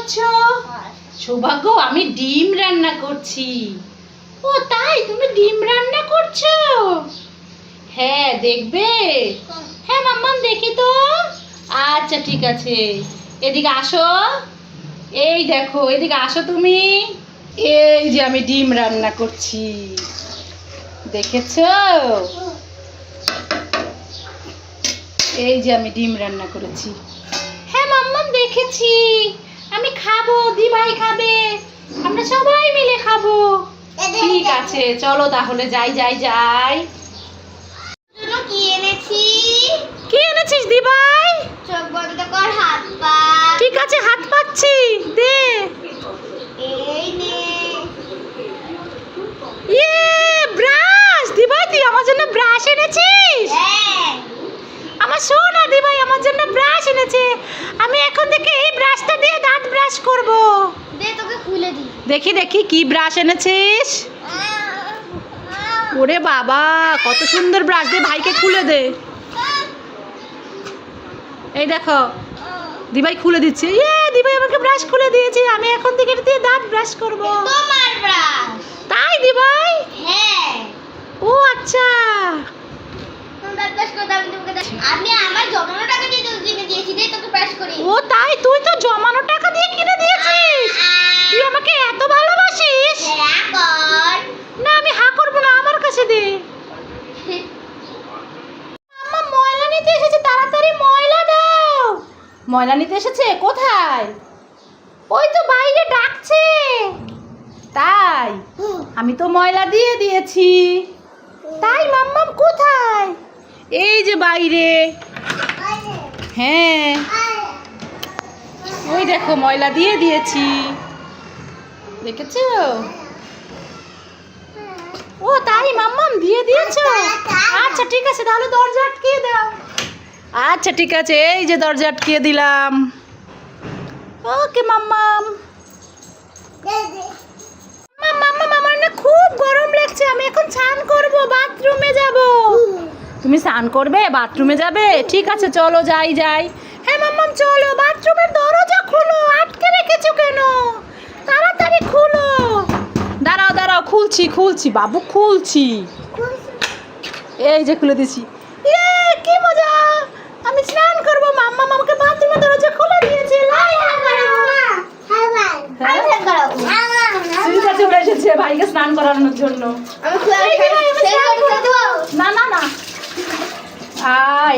করছো? সৌভাগ্য, আমি ডিম রান্না করছি। ও তাই, তুমি ডিম রান্না করছো? হ্যাঁ, দেখবে? হ্যাঁ মাম্মাম, দেখি তো। আচ্ছা ঠিক আছে, এদিকে আসো। এই দেখো, এদিকে আসো তুমি। এই যে আমি ডিম রান্না করছি, দেখেছো? এই যে আমি ডিম রান্না করেছি। হ্যাঁ মাম্মাম, দেখেছি। আমি খাবো, দিভাই খাবে, আমরা সবাই মিলে খাবো। ঠিক আছে, চলো তাহলে যাই যাই যাই। কি এনেছি? কি এনেছিস দিভাই? চোখ বন্ধ কর, হাত পা। ঠিক আছে, হাত পাচ্ছি, দে। এই নে। ইয়ে, ব্রাশ! দিভাই, তুই আমার জন্য ব্রাশ এনেছিস? হ্যাঁ। আমার সোনা দিভাই আমার জন্য ব্রাশ এনেছে। আমি এখন থেকে এই ব্রাশটা দিয়ে দাঁত ব্রাশ করব। দে, তোকে খুলে দি। দেখি দেখি কি ব্রাশ এনেছিস। ওরে বাবা, কত সুন্দর ব্রাশ! দে, ভাইকে খুলে দে। এই দেখো, দিভাই খুলে দিচ্ছে। ইয়ে, দিভাই আমাকে ব্রাশ খুলে দিয়েছে। আমি এখন থেকে এটা দিয়ে দাঁত ব্রাশ করব। তোমার ব্রাশ। তাই দিভাই? হ্যাঁ। ও আচ্ছা। তুমি দাঁত ব্রাশ করতে আমি আমার জমানো টাকা দিয়ে তোকে কিনে দিয়েছি। দে, তোকে ব্রাশ করি। ও তাই, তুই তো জমানো টাকা দিয়ে কিনে দিয়েছিস। তুই আমাকে এত ভালোবাসিস। হ্যাঁ কর। না, আমি হা করবো না, আমার কাছে দে। আম্মা ময়লা নিতে এসেছে, তাড়াতাড়ি ময়লা দাও। ময়লা নিতে এসেছে? কোথায়? ওই তো বাইরে ডাকছে। তাই? আমি তো ময়লা দিয়ে দিয়েছি। তাই মাম্মাম কোথায়? এই যে বাইরে। হ্যাঁ, ওই দেখো ময়লা দিয়ে দিয়েছি, দেখেছো? ও তাই মাম্মাম, দিয়ে দিয়েছো? আচ্ছা ঠিক আছে, তাহলে দরজা আটকিয়ে দাও। আচ্ছা ঠিক আছে, এই যে দরজা আটকিয়ে দিলাম। ওকে মাম্মাম। মাম্মাম, আমার না খুব গরম লাগছে, আমি এখন স্নান করব, বাথরুমে যাব। তুমি স্নান করবে, বাথরুমে যাবে? ঠিক আছে, চলো যাই যাই। হ্যাঁ মাম্মাম, চলো। বাথরুমের দরজা খুলো, আটকে রেখেছো কেন? তাড়াতাড়ি খুলো। দাঁড়াও দাঁড়াও, খুলছি খুলছি বাবু, খুলছি। এই যে খুলে দিছি। ইয়ে, কি মজা! আমি স্নান করব। মাম্মাম আমাকে বাথরুমের দরজা খুলে দিয়েছে। সুজিতা চলে এসেছে ভাইকে স্নান করানোর জন্য। না না না,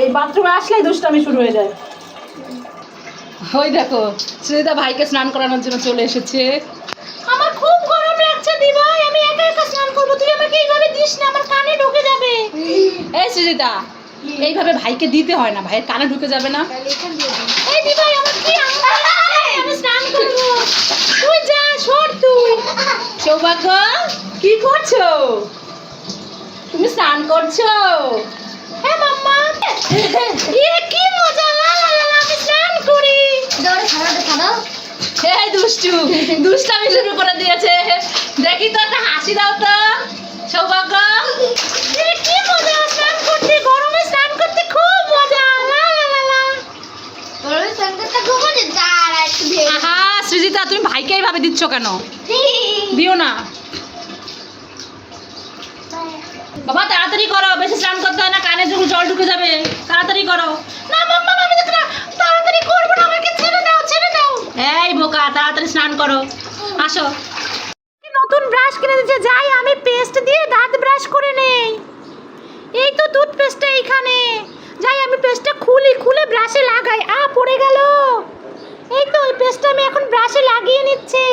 এই বাথরুমে আসলেই দুষ্টামি শুরু হয়ে যায়। ওই দেখো, সুজিতা ভাইকে স্নান করানোর জন্য চলে এসেছে। আমার খুব গরম লাগছে দিভাই, আমি একা একা স্নান করব। তুই আমাকে এইভাবে দিস না, আমার কানে ঢুকে যাবে। এই সুজিতা, এইভাবে ভাইকে দিতে হয় না, ভাইয়ের কানে ঢুকে যাবে না। এই দিভাই, আমার কি আমি স্নান করব। তুই যা, সর তুই। সৌভাগ্য, কি করছো? তুমি স্নান করছো? হ্যাঁ মাম্মা। ইয়ে, কি মজা! লা লা লা, আমি স্নান করি। এই দুষ্টু, দুষ্টামি শুরু করে দিয়েছে। দেখি তো, একটা হাসি দাও তো সৌভাগ্য। কি মজা স্নান করতে, গরমে স্নান করতে খুব মজা। লা লা লা লা। আহা সৃজিতা, তুমি ভাইকে এইভাবে দিচ্ছ কেন? দিও না বাবা, তাড়াতাড়ি করো, বেশি স্নান করতে হয় না, কানে যখন জল ঢুকে যাবে। তাড়াতাড়ি করো। না মাম্মা, আমি তো তাড়াতাড়ি করবো না, আমাকে ছেড়ে দাও ছেড়ে দাও। এই বোকা, তাড়াতাড়ি স্নান করো, আসো। নতুন ব্রাশ কিনে দিয়েছে, যাই আমি পেস্ট দিয়ে দাঁত ব্রাশ করে নেই। এই তো টুথপেস্টটা এইখানে, যাই আমি পেস্টটা খুলে ব্রাশে লাগাই। পড়ে গেল। এই তো, এই পেস্টটা আমি এখন ব্রাশে লাগিয়ে নিচ্ছি।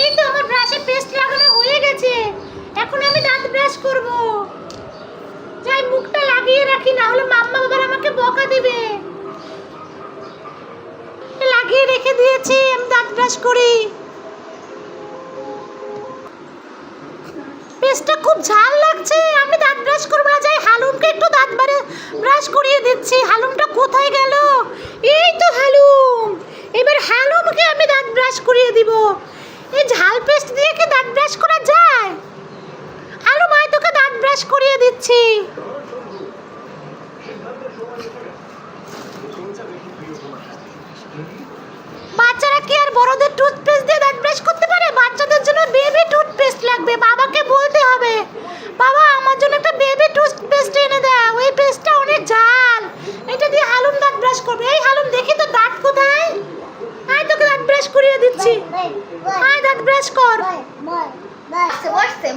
এই তো, আমার ব্রাশে পেস্ট লাগানো হয়ে গেছে, এখন আমি দাঁত ব্রাশ করব। যাই মুখটা লাগিয়ে রাখি, না হলে মাম্মা আবার আমাকে বকা দিবে। লাগিয়ে রেখে দিয়েছি, আমি দাঁত ব্রাশ করি। পেস্টটা খুব ঝাল লাগছে, আমি দাঁত ব্রাশ করব না। যাই হালুমকে একটু দাঁত ব্রাশ করিয়ে দিচ্ছি। হালুমটা কোথায় গেল? এই তো হালুম, এবার হালুমকে আমি দাঁত ব্রাশ করিয়ে দিব। এই ঝাল পেস্ট দিয়ে কি দাঁত ব্রাশ করা যায়? হালুম আয়, তোকে দাঁত ব্রাশ করিয়ে দিচ্ছি। বাচ্চারা কি আর বড়দের টুথপেস্ট দিয়ে দাঁত ব্রাশ করতে পারে? বাচ্চাদের জন্য বেবি টুথপেস্ট লাগবে। বাবাকে বলতে হবে, বাবা আমার জন্য একটা বেবি টুথপেস্ট এনে দাও, ওই পেস্টটা অনেক ঝাল, এটা দিয়ে হালুম দাঁত ব্রাশ করবে। এই হালুম দেখি তো দাঁত কোথায়, আয় তোকে দাঁত ব্রাশ করিয়ে দিচ্ছি, আয় দাঁত ব্রাশ কর।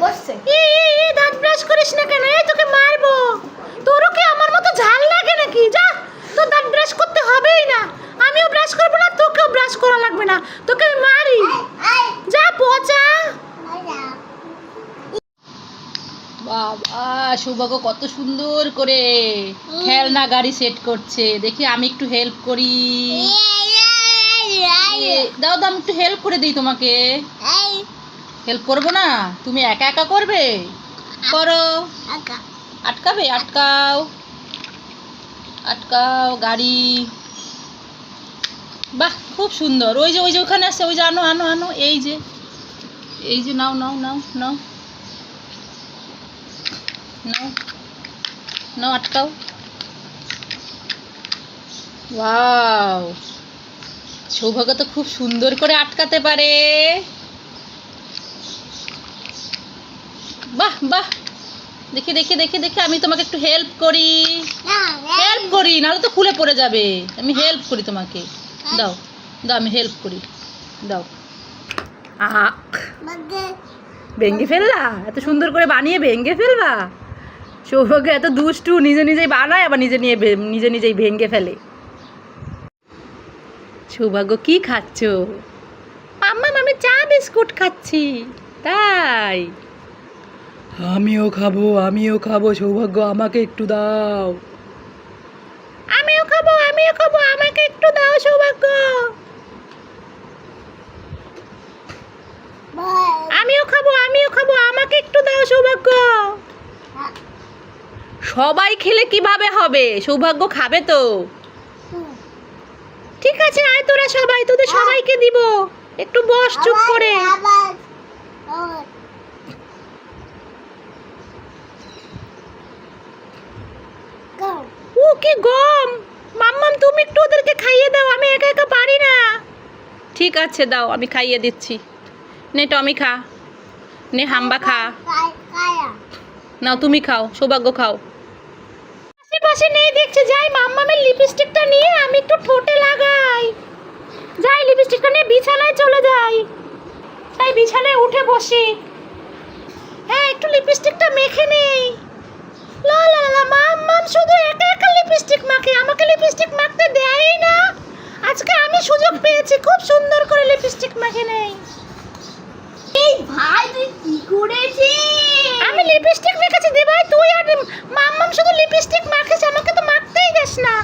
বসছে এই দাঁত ব্রাশ করিস না কেন? এই তোকে মারবো। তোরও কি আমার মতো ঝাল লাগে নাকি? যা, তোর দাঁত ব্রাশ করতে হবেই না, আমিও ব্রাশ করবো না, তোকেও ব্রাশ করা লাগবে না, তোকে আমি মারি। যা পচা। বাবা সৌভাগ্য কত সুন্দর করে খেলনা গাড়ি সেট করছে, দেখি আমি একটু হেল্প করি। দাও দাও, আমি একটু হেল্প করে দিই তোমাকে। হেল্প করবো না, তুমি একা একা করবে? করো। আটকাবে? আটকাও, আটকাও গাড়ি। বাহ খুব সুন্দর। ওই যে ওখানে আছে, ওই যে আনো আনো আনো, এই যে নাও নাও নাও নাও নাও নাও, আটকাও। ওয়াও, সৌভাগ্য তো খুব সুন্দর করে আটকাতে পারে। বাহ বাহ, দেখি দেখি দেখি দেখি, আমি তোমাকে একটু হেল্প করি, নাহলে তো খুলে পড়ে যাবে। আমি হেল্প করি তোমাকে, দাও দাও, আমি হেল্প করি, দাও। ভেঙে ফেললা? এত সুন্দর করে বানিয়ে ভেঙে ফেলবা? সৌভাগ্য এত দুষ্টু, নিজে নিজেই বানায় আবার নিজে নিজেই ভেঙে ফেলে। সৌভাগ্য কি খাচ্ছ? মাম্মা আমি চা বিস্কুট খাচ্ছি। তাই? আমিও খাবো সৌভাগ্য, আমাকে একটু দাও। আমিও খাবো, আমাকে একটু দাও সৌভাগ্য। আমিও খাবো, আমাকে একটু দাও সৌভাগ্য। সবাই খেলে কিভাবে হবে? সৌভাগ্য খাবে তো। ঠিক আছে আয় তোরা সবাই, তোদের সবাইকে দিব, একটু বস চুপ করে। ও কি গম! মাম্মাম তুমি একটু ওদেরকে খাইয়ে দাও, আমি একা একা পারি না। ঠিক আছে দাও, আমি খাইয়ে দিচ্ছি। নে টমি খা, নে হাম্বা খা। নাও তুমি খাও, সৌভাগ্য খাও। আশেপাশে নেই দেখছি, যাই মাম্মামের লিপস্টিকটা নিয়ে আমি একটু ঠোঁটে লাগাই। যাই লিপস্টিকটা নিয়ে বিছানায় চলে যাই। তাই বিছানায় উঠে বসি। হ্যাঁ একটু লিপস্টিকটা মেখে নেই। লা লা লা, মাম্মাম শুধু একা একা লিপস্টিক মাখে, আমাকে লিপস্টিক মাখতে দেয়ই না। আজকে আমি সুযোগ পেয়েছি, খুব সুন্দর করে লিপস্টিক মাখে নেই। এই ভাই তুই কি করেছিস? আমি লিপস্টিক মেখেছি দে ভাই, তুই আর মাম্মাম শুধু লিপস্টিক মাখিস, আমাকে তো মাখতেই দেস না।